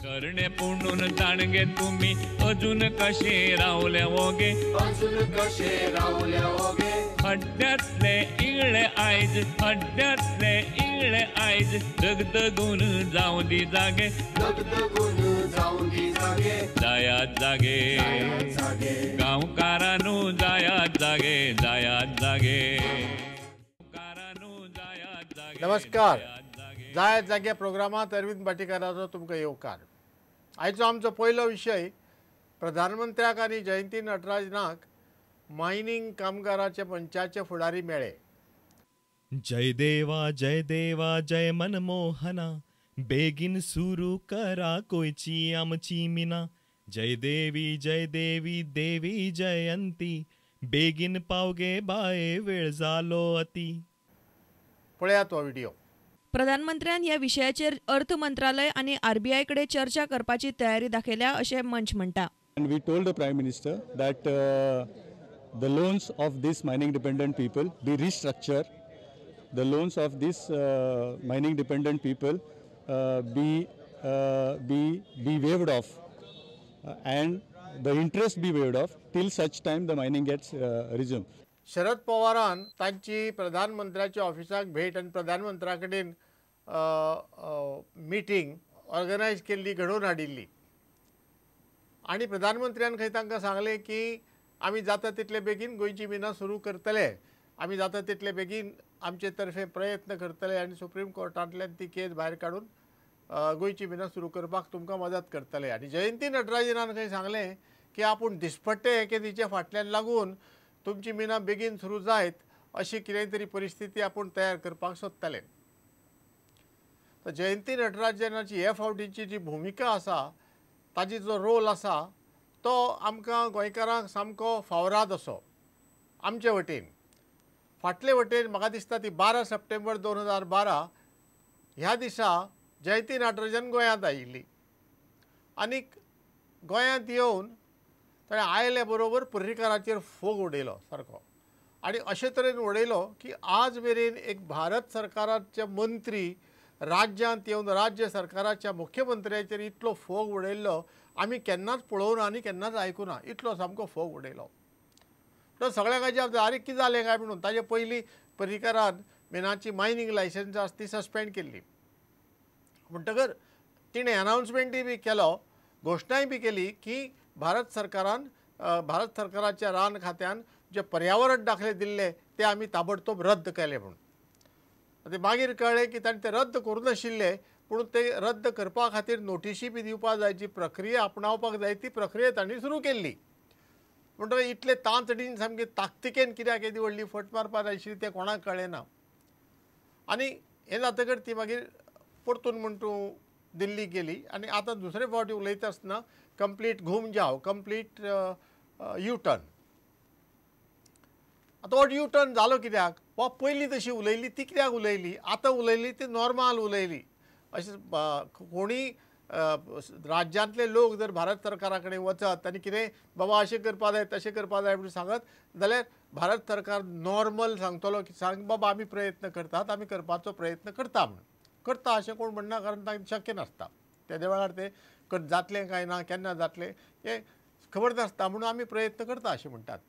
करणे पुणून जाणगे तुम्ही अजून कसे रावले वोगे अजून कसे रावले वोगे हड्ड्यातले इळे आयज हड्ड्यातले इळे आयज दगदगून जाऊं दी जागे दगदगून जाऊं दी जागे जायात जागे गांवकारांनू जायात जागे जायात जागे गांवकारांनू जायात जागे नमस्कार जायत जागे प्रोग्रामात अरविंद भाटीकाराचो तुमकां येवकार आयचो आमचो पयलो विशय प्रधानमंत्र्याक आनी जयंती नटराजनाक मायनिंग कामगाराचे मंचाचे फुडारी मेळे. जय देवा जय मनमोहना बेगीन सुरू करा कोयची आमची मिना जय देवी देवी जयंती बेगीन पावगे बाये वेळ जालो अती. पळयात हो व्हिडिओ. प्रधानमंत्र्यान ह्या विशयाचेर अर्थ मंत्रालय आणि आरबीआय कडे चर्चा करपाची तयारी दाखयल्या अशें मंच म्हणटा. And we told the Prime Minister that the loans of these mining dependent people be restructured. The loans of these mining dependent people be waived off and the interest be waived off till such time the mining gets resumed. Sharad पवारान तांची प्रधानमंत्र्याच्या ऑफिसाक भेट आनी प्रधानमंत्र्या कडेन meeting organise केल्ली घडोवन हाडिल्ली आनी प्रधानमंत्र्यान खंय तांकां सांगलें की आमी जाता तितले बेगीन गोंयची मिना सुरू करतले, आमी जाता तितले बेगीन आमचे तर्फे प्रयत्न करतले आनी सुप्रीम कोर्टांतल्यान ती केस भायर काडून गोंयची मिना सुरू करपाक तुमकां मदत करतले. आनी जयंती नटराजनान खंय सांगलें की आपूण दिसपट्टे एकेदीच्या फाटल्यान लागून तुमची मिना बेगीन सुरू जायत अशी कितें तरी परिस्थिती आपूण तयार करपाक सोदताले. तर जयंती नटराजनाची हे फावटीची जी भुमिका आसा ताजी जो रोल आसा तो आमकां गोंयकारांक सामको फावराद असो. आमचे वटेन फाटले वटेन म्हाका दिसता ती 12 सप्टेंबर 2012 ह्या दिसा जयंती नटराजन गोंयांत आयिल्ली आनीक गोंयांत येवन ताणें आयले बरोबर पर्रीकाराचेर फोग उडयलो सारको आनी अशे तरेन उडयलो की आज मेरेन एक भारत सरकाराचे मंत्री राज्यांत येवन राज्य सरकाराच्या मुख्यमंत्र्याचेर इतलो फोग उडयल्लो आमी केन्नाच पळोवना आनी केन्नाच आयकुना. इतलो सामको फोग उडयलो. तो सगळ्यांक हाजेर आरे कितें जालें काय म्हणून ताजे पयलीं पर्रीकारान मिनाची मायनिंग लायसन्स आसा ती सस्पेंड केल्ली. म्हणटकर तिणें अनाउन्समेंटूय बी केलो, घोशणाय बी केली की भारत सरकाराच्या रान खात्यान जे पर्यावरण दाखले दिल्ले ते आमी ताबडतोब रद्द केले म्हणून. ते मागीर कळ्ळें की ताणें ते रद्द करूं नाशिल्ले पूण ते रद्द करपा खातीर नोटिशी बी दिवपा जायची प्रक्रिया आपणावपाक जाय ती प्रक्रिया तांणी सुरू केल्ली. म्हणटकीर इतले तांतडीन सामके ताकतिकेन कित्याक येदी व्हडली फट मारपाक आशिल्ली तें कोणाक कळ्ळें ना. आनी हें जातकीर ती मागीर परतून म्हण तूं दिल्ली गेली आनी आतां दुसरे फावटी उलयता आसतना कंप्लीट घूम जाव कंप्लीट यू टर्न. आतां हो यू टर्न जालो कित्याक? वा पयलीं तशी उलयली ती कित्याक उलयली? आतां उलयली ती नॉर्मल उलयली. अशें कोणी राज्यांतले लोक जर भारत सरकारा कडेन वचत आनी कितें बाबा अशें करपा जाय तशें करपा जाय म्हणून सांगत जाल्यार भारत सरकार नॉर्मल सांगतलो की सांग बाबा आमी प्रयत्न करतात, आमी करपाचो प्रयत्न करता म्हणून. करता अशें कोण म्हणना कारण तांकां शक्य नासता. त्या वेळार ते जातलें काय ना केन्ना जातलें हें खबर नासता म्हणून आमी प्रयत्न करता अशें म्हणटात.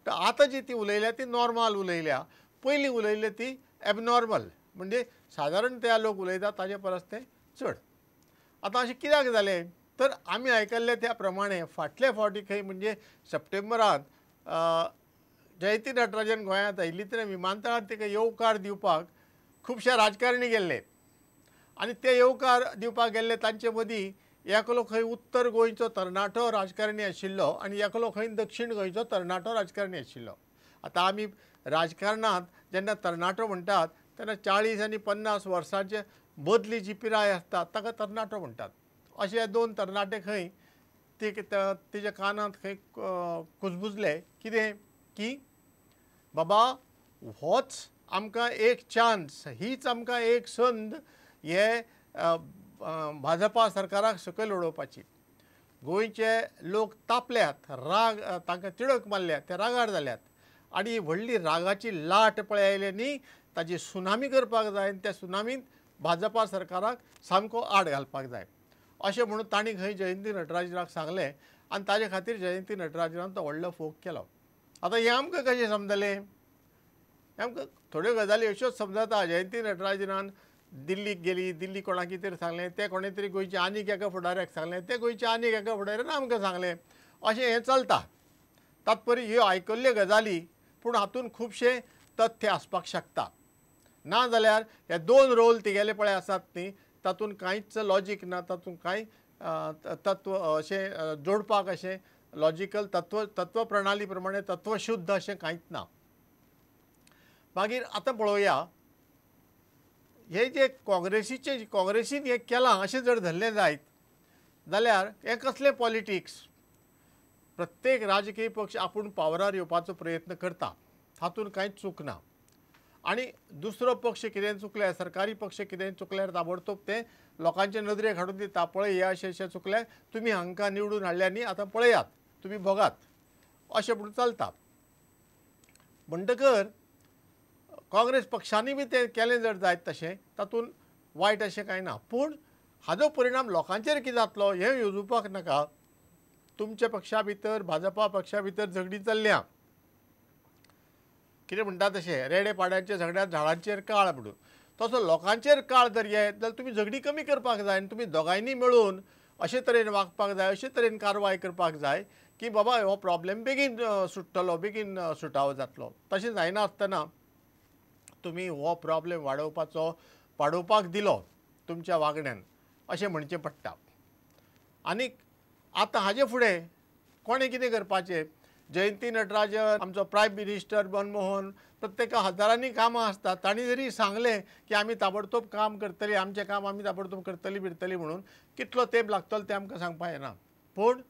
तर आतां जी ती उलयल्या ती नॉर्मल उलयल्या, पयलीं उलयले ती एबनॉर्मल म्हणजे सादारण ते लोक उलयतात ताजे परस तें चड. आतां अशें कित्याक जालें तर आमी आयकल्ले त्या प्रमाणे फाटले फावटी खंय म्हणजे सप्टेंबरांत जयंती नटराजन गोंयांत आयिल्ली तेन्ना विमानतळार तिका येवकार दिवपाक खुबशे राजकारणी गेल्ले आनी ते येवकार दिवपाक गेल्ले तांचे मदीं एकलो खंय उत्तर गोंयचो तरणाटो राजकारणी आशिल्लो आनी एकलो खंय दक्षिण गोंयचो तरणाटो राजकारणी आशिल्लो. आतां आमी राजकारणांत जेन्ना तरणाटो म्हणटात तेन्ना 40 आनी 50 वर्सांचे बदली जी पिराय आसता ताका तरणाटो म्हणटात. अशे दोन तरणाटे खंय तेजे कानांत खंय कुजबुजले कितें की बाबा होच आमकां एक चान्स, हीच आमकां एक संद हे भाजपा सरकाराक सकयल उडोवपाची. गोंयचे लोक तापल्यात, राग तांकां तिडक मारल्या, ते रागार जाल्यात आनी व्हडली रागाची लाट पळय आयली न्ही ताजी सुनामी करपाक जाय आनी त्या सुनामींत भाजपा सरकाराक सामको आड घालपाक जाय. अशें म्हणून तांणी खंय जयंती नटराजनाक सांगलें आनी ताजे खातीर जयंती नटराजनान तो व्हडलो फोग केलो. आतां हें आमकां कशें समजलें? आमकां थोड्यो गजाली अश्योच समजता. जयंती नटराजनान दिल्लीक गेली, दिल्ली कोणाक कितें तरी सांगलें, तें कोणें तरी गोंयच्या आनीक एका फुडाऱ्याक सांगलें, तें गोंयच्या आनीक एका फुडाऱ्यान आमकां सांगलें, अशें हें चलता. तात्पर्य ह्यो आयकल्ल्यो गजाली, पूण हातूंत खुबशे तथ्य आसपाक शकता. ना जाल्यार हे 2 रोल तिगेले पळय आसात न्ही, तातूंत कांयच लॉजीक ना, तातूंत कांय तत्व अशें जोडपाक अशें लॉजिकल तत्व प्रणाली प्रमाणे तत्वशुद्ध अशें कांयच ना. मागीर आतां पळोवया, हे जे काँग्रेसीन हें केलां अशें जर धरलें जायत जाल्यार हें कसलें पॉलिटिक्स? प्रत्येक राजकीय पक्ष आपूण पावरार येवपाचो प्रयत्न करता, हातूंत कांयच चूक ना. आनी दुसरो पक्ष कितें चुकल्यार, सरकारी पक्ष कितें चुकल्यार ताबडतोब ते लोकांचे नदरेक हाडून दिता, पळय हे अशें चुकलें, तुमी हांकां निवडून हाडल्या न्ही, आतां पळयात, तुमी भोगात, अशें म्हणून चलता. म्हणटकर काँग्रेस पक्षांनी बी तें केलें जर जायत तशें, तातूंत वायट अशें कांय ना. पूण हाजो परिणाम लोकांचेर कितें जातलो हें येवजूपाक नाका. तुमच्या पक्षा भितर, भाजपा पक्षा भितर झगडी चल्ल्या, कितें म्हणटा तशें रेडे पाड्यांच्या झगड्यात झाडांचेर काळ म्हणून, तसो लोकांचेर काळ जर येत जाल्यार तुमी झगडी कमी करपाक जाय आनी तुमी दोगांयनी मेळून अशे तरेन वागपाक जाय, अशे तरेन कारवाय करपाक जाय की बाबा हो प्रॉब्लेम बेगीन सुट्टलो, बेगीन सुटावो जातलो. तशें जायना आसतना तुमी हो प्रॉब्लेम वाडोवपाक दिलो तुमच्या वागण्यान अशें म्हणचें पडटा. आनीक आतां हाजे फुडें कोणें कितें करपाचें? जयंती नटराजन, आमचो प्रायम मिनिस्टर मनमोहन, प्रत्येका हजारांनी कामां आसतात. तांणी जरी सांगलें की आमी ताबडतोब काम करतलीं, आमचें काम आमी ताबडतोब करतलीं म्हणून, कितलो तेंप लागतलो तें आमकां सांगपाक येना. पूण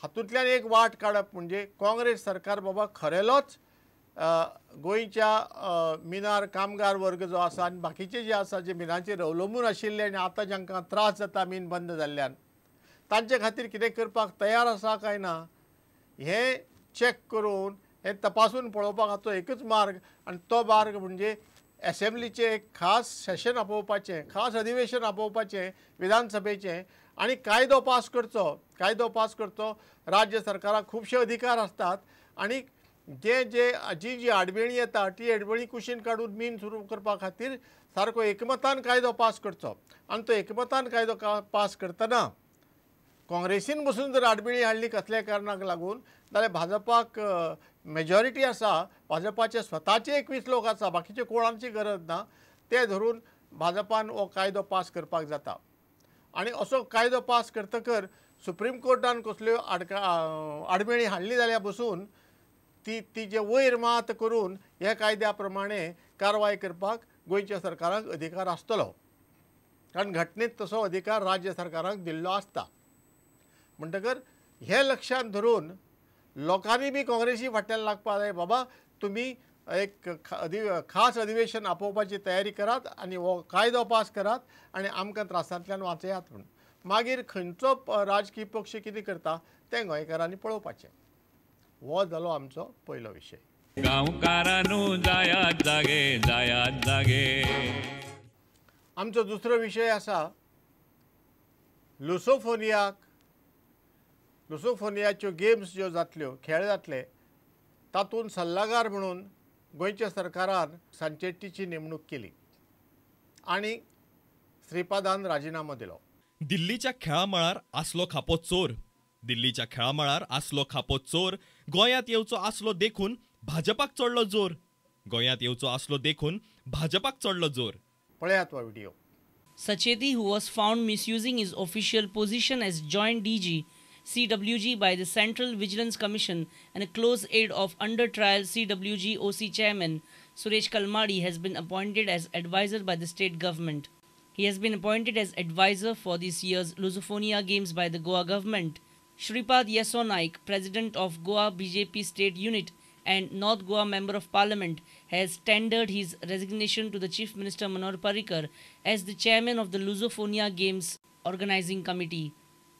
हातूंतल्यान एक वाट काडप म्हणजे काँग्रेस सरकार बाबा खरेलोच गोंयच्या मिनार कामगार वर्ग जो आसा आनी बाकीचे जे आसा जे मिनाचेर अवलंबून आशिल्ले आनी आतां जांकां त्रास जाता मीन बंद जाल्ल्यान, तांचे खातीर कितें करपाक तयार आसा काय ना हें चॅक करून हें तपासून पळोवपाक हाचो एकच मार्ग, आनी तो मार्ग म्हणजे एसेंब्लीचें एक खास सेशन आपोवपाचें, खास अधिवेशन आपोवपाचें विधानसभेचें आनी कायदो पास करचो. राज्य सरकाराक खुबशे अधिकार आसतात आनी जी आडमेळी येता ती आडमेळी कुशीन काडून मीन सुरू करपा खातीर सारको एकमतान कायदो पास करचो. आनी तो एकमतान कायदो पास करतना काँग्रेसीन बसून जर आडमेळी हाडली कसल्या कारणाक लागून जाल्यार भाजपाक मेजॉरिटी आसा, भाजपाचे स्वताचे 21 लोक आसा, बाकीचे कोणाची गरज ना, ते धरून भाजपान हो कायदो पास करपाक जाता. आनी असो कायदो पास करतकर सुप्रीम कोर्टान कसल्यो आडमेळी हाडली जाल्यार बसून ती जे वयर मात करून ह्या कायद्या प्रमाणे कारवाय करपाक गोंयच्या सरकाराक अधिकार आसतलो, कारण घटनेंत तसो अधिकार राज्य सरकाराक दिल्लो आसता. म्हणटकर हे लक्षांत धरून लोकांनी बी काँग्रेसी फाटल्यान लागपा जाय, बाबा तुमी एक खास अधिवेशन आपोवपाची तयारी करात आनी हो कायदो पास करात आनी आमकां त्रासांतल्यान वाचयात म्हणून. मागीर खंयचो राजकीय पक्ष कितें करता तें गोंयकारांनी पळोवपाचें. हो जालो आमचो पयलो विशय. गांवकारांनू जायात जागे. आमचो दुसरो विशय आसा लुसोफोनियाच्यो गेम्स ज्यो जातल्यो, खेळ जातले, तातूंत सल्लागार म्हणून गोंयच्या सरकारान सांचेट्टीची नेमणूक केली आनी श्रीपादान राजिनामो दिलो. दिल्लीच्या खेळा मळार आसलो खापो चोर गोंयांत येवचो आसलो देखून भाजपाक चडलो जोर. पळयात हो video. Sacheti, who was found misusing his official position as Joint DG, CWG by the Central Vigilance Commission and a close aide of under-trial CWG OC chairman Suresh Kalmadi, has been appointed as advisor by the state government. He has been appointed as advisor for this year's Lusophonia Games by the Goa government. Shripad Yesso Naik, president of Goa BJP state unit and North Goa Member of Parliament, has tendered his resignation to the Chief Minister Manohar Parrikar as the chairman of the Lusophonia Games Organizing Committee.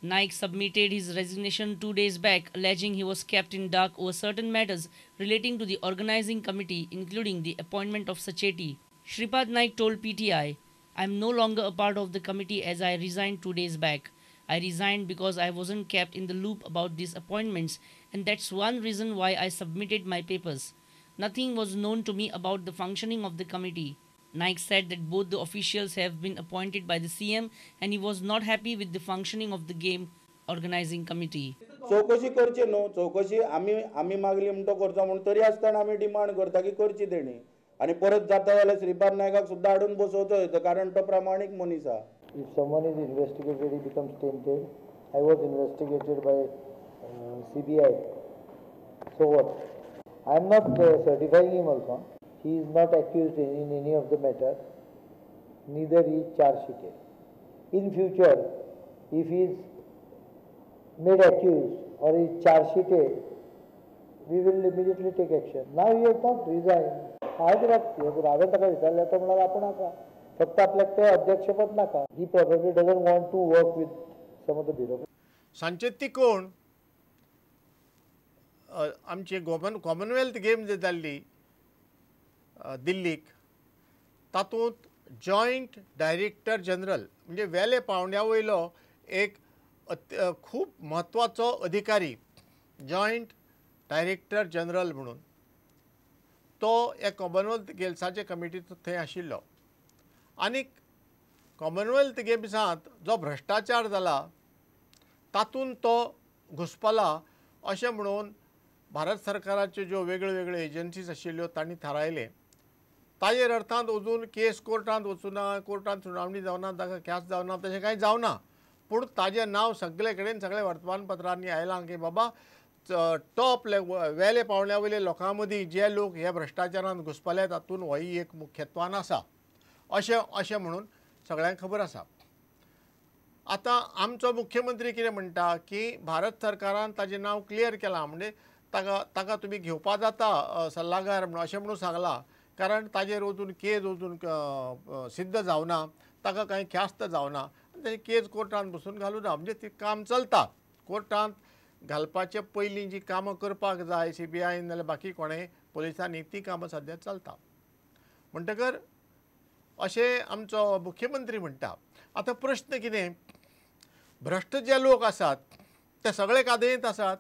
Naik submitted his resignation 2 days back, alleging he was kept in dark over certain matters relating to the organizing committee, including the appointment of Sacheti. Shripad Naik told PTI, I am no longer a part of the committee as I resigned 2 days back. I resigned because I wasn't kept in the loop about these appointments, and that's one reason why I submitted my papers. Nothing was known to me about the functioning of the committee. Naik said that both the officials have been appointed by the CM and he was not happy with the functioning of the game organizing committee. चौकशी करची न्हू चौकशी आमी मागली म्हणटो करचो म्हण तरी आसतना आमी डिमांड करता की करची तेणी आनी परत जाता जाल्यार श्रीपाद नायकाक सुद्दां हाडून बसोवचो येतो कारण तो प्रामाणीक मनीस आहा. If someone is investigated, he becomes tainted. I was investigated by CBI. So what? I am not certifying him also. He is not accused in any of the matters. Neither he is charge sheeted. In future, if he is made accused or is charge sheeted, we will immediately take action. Now he has not resigned. हांवें ताका विचारलें तो म्हणल्यार आपूण आसा फक्त आपल्याक तें अध्यक्षपद नाका. ही probably doesn't want to work with some of the bureaucrats. सांचेती कोण आमची कॉमनवेल्थ गेम जी जाल्ली दिल्लीक तातूंत जॉयंट डायरेक्टर जनरल म्हणजे वेले पावंड्या वयलो एक खूब म्हत्वाचो अधिकारी जॉयंट डायरेक्टर जनरल म्हणून तो एक कॉमनवेल्थ गेम्साचे कमिटींत थंय आशिल्लो आनीक कॉमनवेल्थ गेम्सांत जो भ्रश्टाचार जाला तातूंत तो घुस्पला अशें म्हणून भारत सरकाराच्यो ज्यो वेगळ्यो एजन्सीज आशिल्ल्यो तांणी थारायलें. ताजेर अर्थांत अजून केस कोर्टांत वचूना कोर्टांत सुनावणी जावना ताका केस जावना तशें कांय जावना पूण ताजें नांव सगळे कडेन सगळ्या वर्तमानपत्रांनी आयलां की बाबा टॉप वेले पावंड्या वयले लोकां मदीं जे लोक ह्या भ्रश्टाचारांत घुस्पले तातूंत होय एक मुख्यत्वान आसा अशें म्हणून सगळ्यांक खबर आसा. आतां आमचो मुख्यमंत्री कितें म्हणटा की भारत सरकारान ताजें नांव क्लियर केलां म्हणजे ताका तुमी घेवपा जाता सल्लागार म्हणून अशें म्हणून सांगलां कारण ताजेर वचून केस वचून सिद्ध जावना ताका कांय ख्यास्त जावना ताची केस कोर्टांत बसून घालूं ना म्हणजे ती काम चलता. कोर्टांत घालपाचे पयलीं जी कामां करपाक जाय CBI नाल्यार बाकी कोणें पुलिसांनी ती कामां सद्या चलता म्हणटकर अशें आमचो मुख्यमंत्री म्हणटा. आतां प्रश्न कितें भ्रश्ट जे लोक आसात ते सगळे कादयेंत आसात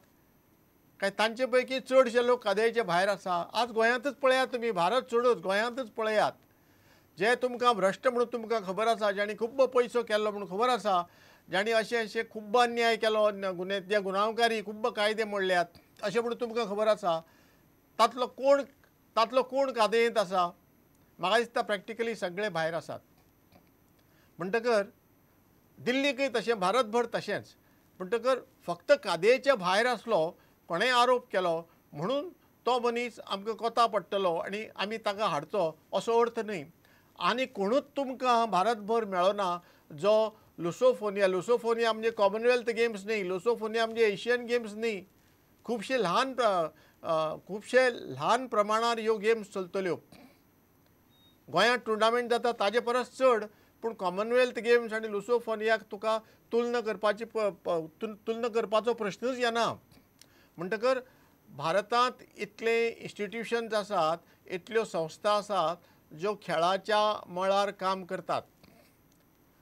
काय तांचे पैकी चडशे लोक कादयेचे भायर आसा. आज गोंयांतच पळयात तुमी भारत सोडून गोंयांतच पळयात जे तुमकां भ्रश्ट म्हणून तुमकां खबर आसा जाणी खूब पयसो केल्लो म्हणून खबर आसा जाणी अशें खूब अन्याय केलो जे गुन्यांवकारी खूब कायदे मोडल्यात अशें म्हणून तुमकां खबर आसा तातलो कोण कादयेंत आसा म्हाका दिसता प्रॅक्टिकली सगळे भायर आसात. म्हणटकर दिल्लीकय तशें भारतभर तशेंच म्हणटकर फक्त कादयेच्या भायर आसलो कोणेंय आरोप केलो म्हणून तो मनीस आमकां कोता पडटलो आनी आमी ताका हाडचो असो अर्थ न्हय. आनी कोणूच तुमकां भारतभर मेळना जो लुसोफोनिया म्हणजे कॉमनवेल्थ गेम्स न्हय लुसोफोनिया म्हणजे एशियन गेम्स न्हय खुबशे ल्हान प्रमाणार ह्यो गेम्स चलतल्यो. गोंयांत टुर्नामेंट जाता ताजे परस चड पूण कॉमनवेल्थ गेम्स आनी लुसोफोनियाक तुका तुलना करपाचो प्रश्नच येना. म्हणटकर भारतांत इतले इन्स्टिट्यूशन्स आसात इतल्यो संस्था आसात ज्यो खेळाच्या मळार काम करतात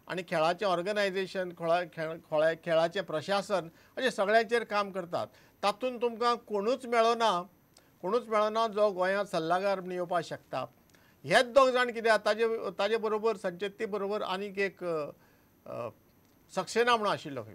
आनी खेळाचें ऑर्गनायझेशन खेळाचें प्रशासन अशें सगळ्यांचेर काम करतात. तातूंत तुमकां कोणूच मेळना जो गोंयांत सल्लागार म्हणून येवपाक शकता. हेच दोग जाण कित्याक ताजे बरोबर संचेती बरोबर आनीक एक सक्सेना म्हणून आशिल्लो खंय